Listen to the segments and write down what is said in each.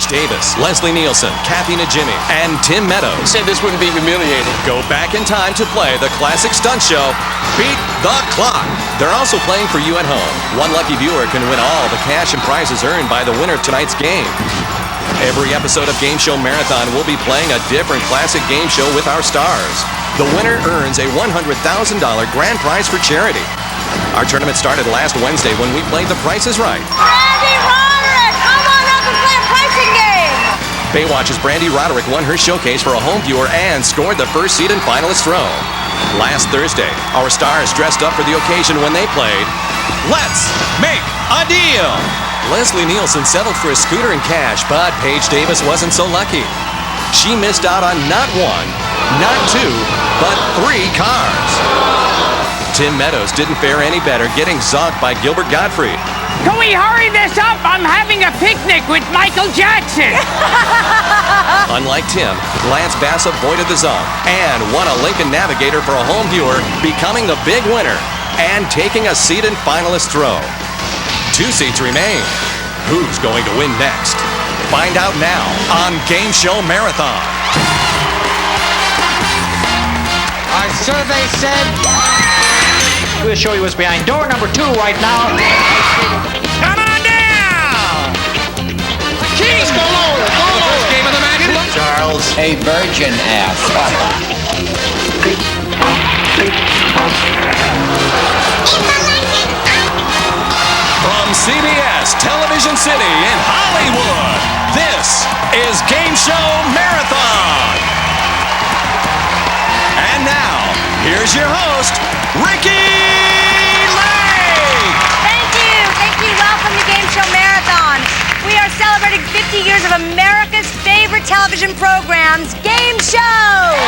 Davis, Leslie Nielsen, Kathy Najimy, and Tim Meadows Said this wouldn't be humiliating. go back in time to play the classic stunt show, Beat the Clock. They're also playing for you at home. One lucky viewer can win all the cash and prizes earned by the winner of tonight's game. Every episode of Game Show Marathon will be playing a different classic game show with our stars. The winner earns a $100,000 grand prize for charity. Our tournament started last Wednesday when we played The Price is Right. Brandy Roderick, come on up and play a pricing game! Baywatch's Brandy Roderick won her showcase for a home viewer and scored the first seed in finalist row. Last Thursday, our stars dressed up for the occasion when they played Let's Make a Deal! Leslie Nielsen settled for a scooter and cash, but Paige Davis wasn't so lucky. She missed out on not one, not two, but 3 cars. Tim Meadows didn't fare any better, getting zonked by Gilbert Gottfried. Can we hurry this up? I'm having a picnic with Michael Jackson. Unlike Tim, Lance Bass avoided the zonk and won a Lincoln Navigator for a home viewer, becoming the big winner and taking a seat in finalist row. 2 seats remain. Who's going to win next? Find out now on Game Show Marathon. Our survey said... We'll show you what's behind door number 2 right now. Come on down. King! Go low! Go low! First game of the match. Charles, a virgin ass. From CBS Television City in Hollywood, this is Game Show Marathon. And now, here's your host, Ricky Lake. Thank you. Welcome to Game Show Marathon. We are celebrating 50 years of America's favorite television programs, game shows.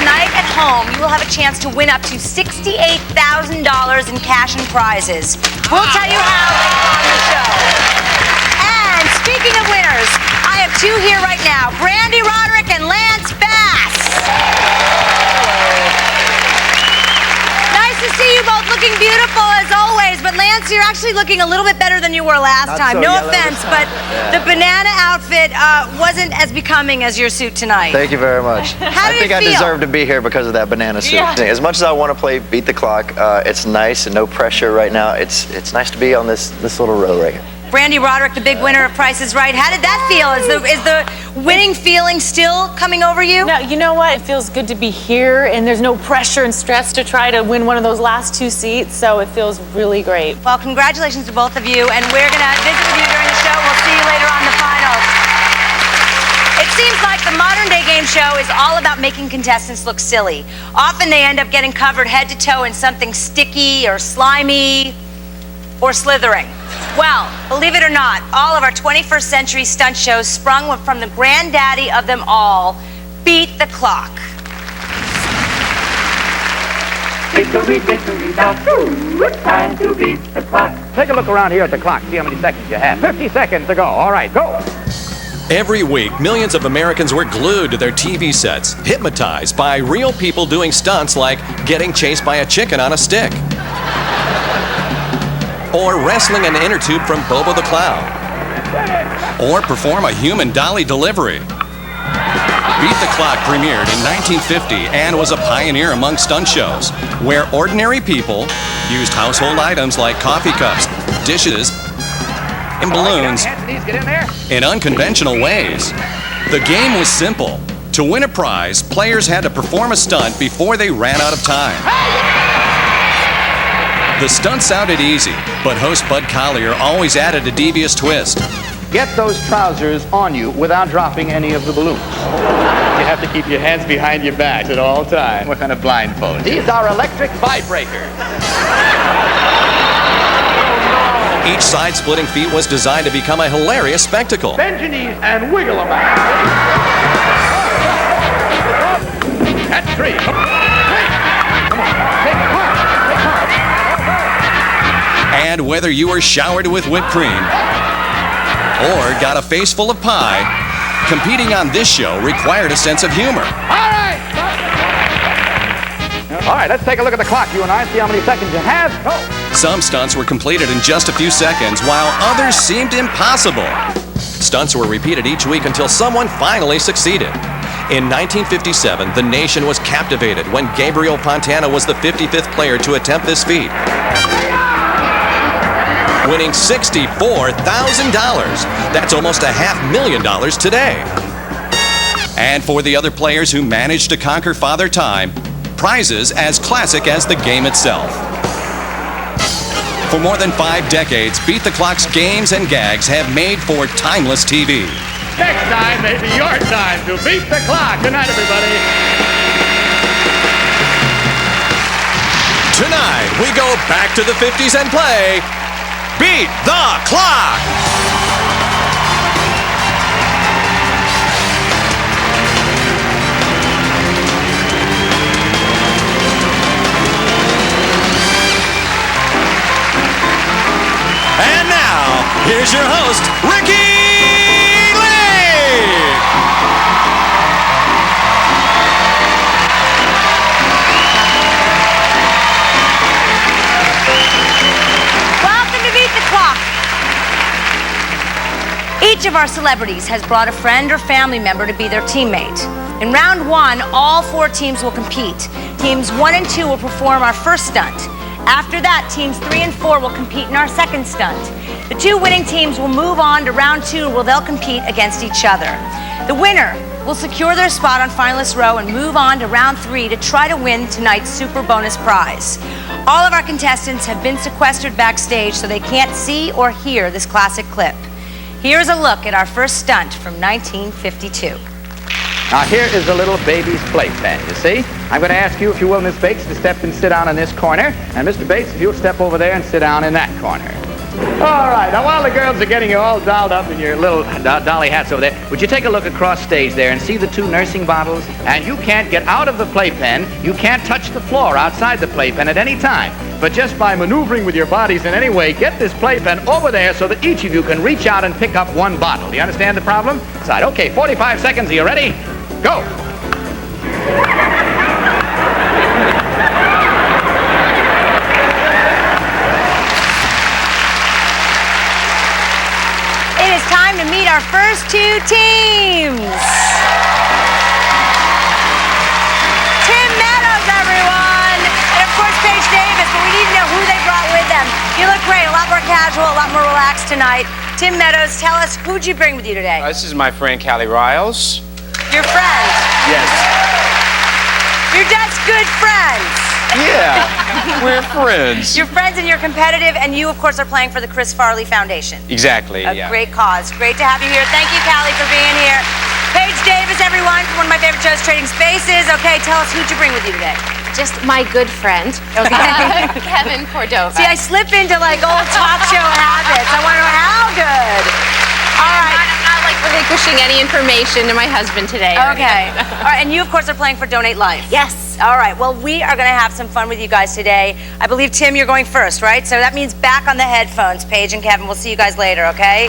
Tonight at home, you will have a chance to win up to $68,000 in cash and prizes. We'll tell you how later on the show. And speaking of winners, I have 2 here right now, Brandy Roderick and Lance Bass. Nice to see you both looking beautiful as always, but Lance, you're actually looking a little bit better than you were last time. so No yellow offense, this but time. the banana outfit wasn't as becoming as your suit tonight. Thank you very much. How I did think it I feel? deserve to be here because of that banana suit. Yeah. As much as I want to play Beat the Clock, it's nice and no pressure right now. It's nice to be on this little row right here. Brandy Roderick, the big winner of Price is Right. How did that feel? Is the winning feeling still coming over you? No, you know what? It feels good to be here, and there's no pressure and stress to try to win one of those last 2 seats, so it feels really great. Well, congratulations to both of you, and we're going to visit with you during the show. We'll see you later on the finals. It seems like the modern-day game show is all about making contestants look silly. Often they end up getting covered head to toe in something sticky or slimy or slithering. Well, believe it or not, all of our 21st century stunt shows sprung from the granddaddy of them all, Beat the Clock. Victory, that's time to beat the clock. Take a look around here at the clock. See how many seconds you have. 50 seconds to go. All right, go. Every week, millions of Americans were glued to their TV sets, hypnotized by real people doing stunts like getting chased by a chicken on a stick, or wrestling an inner tube from Bobo the Clown, or perform a human dolly delivery. Beat the Clock premiered in 1950 and was a pioneer among stunt shows, where ordinary people used household items like coffee cups, dishes, and balloons in unconventional ways. The game was simple. To win a prize, players had to perform a stunt before they ran out of time. The stunt sounded easy, but host Bud Collier always added a devious twist. Get those trousers on you without dropping any of the balloons. You have to keep your hands behind your back at all times. What kind of blindfold? These are electric vibrators. Each side-splitting feat was designed to become a hilarious spectacle. Bend your knees and wiggle them out. That's 3. Come on. Take it hard. And whether you were showered with whipped cream or got a face full of pie, competing on this show required a sense of humor. All right, let's take a look at the clock, you and I, see how many seconds you have. Go. Some stunts were completed in just a few seconds, while others seemed impossible. Stunts were repeated each week until someone finally succeeded. In 1957, the nation was captivated when Gabriel Fontana was the 55th player to attempt this feat, winning $64,000. That's almost $500,000 today. And for the other players who managed to conquer Father Time, prizes as classic as the game itself. For more than 5 decades, Beat the Clock's games and gags have made for timeless TV. Next time may be your time to beat the clock. Good night, everybody. Tonight, we go back to the 50s and play Beat the Clock! And now, here's your host, Ricky Lee! Welcome to Beat the Clock. Each of our celebrities has brought a friend or family member to be their teammate. In round 1, all 4 teams will compete. Teams 1 and 2 will perform our first stunt. After that, teams 3 and 4 will compete in our second stunt. The 2 winning teams will move on to round 2, where they'll compete against each other. The winner will secure their spot on finalist row and move on to round 3 to try to win tonight's super bonus prize. All of our contestants have been sequestered backstage so they can't see or hear this classic clip. Here's a look at our first stunt from 1952. Now, here is a little baby's playpen, you see? I'm going to ask you, if you will, Miss Bates, to step and sit down in this corner. And Mr. Bates, if you'll step over there and sit down in that corner. All right, now while the girls are getting you all dolled up in your little dolly hats over there, would you take a look across stage there and see the 2 nursing bottles? And you can't get out of the playpen. You can't touch the floor outside the playpen at any time. But just by maneuvering with your bodies in any way, get this playpen over there so that each of you can reach out and pick up 1 bottle. Do you understand the problem? Side. Okay, 45 seconds. Are you ready? Go! It is time to meet our first 2 teams. Tim Meadows, everyone. And of course, Paige Davis, but we need to know who they brought with them. You look great, a lot more casual, a lot more relaxed tonight. Tim Meadows, tell us, who'd you bring with you today? This is my friend Callie Riles. Your friend. Yes. Your dad's good friends. Yeah, we're friends. You're friends and you're competitive, and you, of course, are playing for the Chris Farley Foundation. Exactly, A yeah. great cause. Great to have you here. Thank you, Callie, for being here. Paige Davis, everyone, from one of my favorite shows, Trading Spaces. Okay, tell us, who'd you bring with you today? Just my good friend, Okay. Kevin Cordova. See, I slip into like old talk show habits. I want to know how good. All right. I'm not like relinquishing any information to my husband today. Okay. All right, and you, of course, are playing for Donate Life. Yes. All right. Well, we are going to have some fun with you guys today. I believe, Tim, you're going first, right? So that means back on the headphones, Paige and Kevin. We'll see you guys later, okay?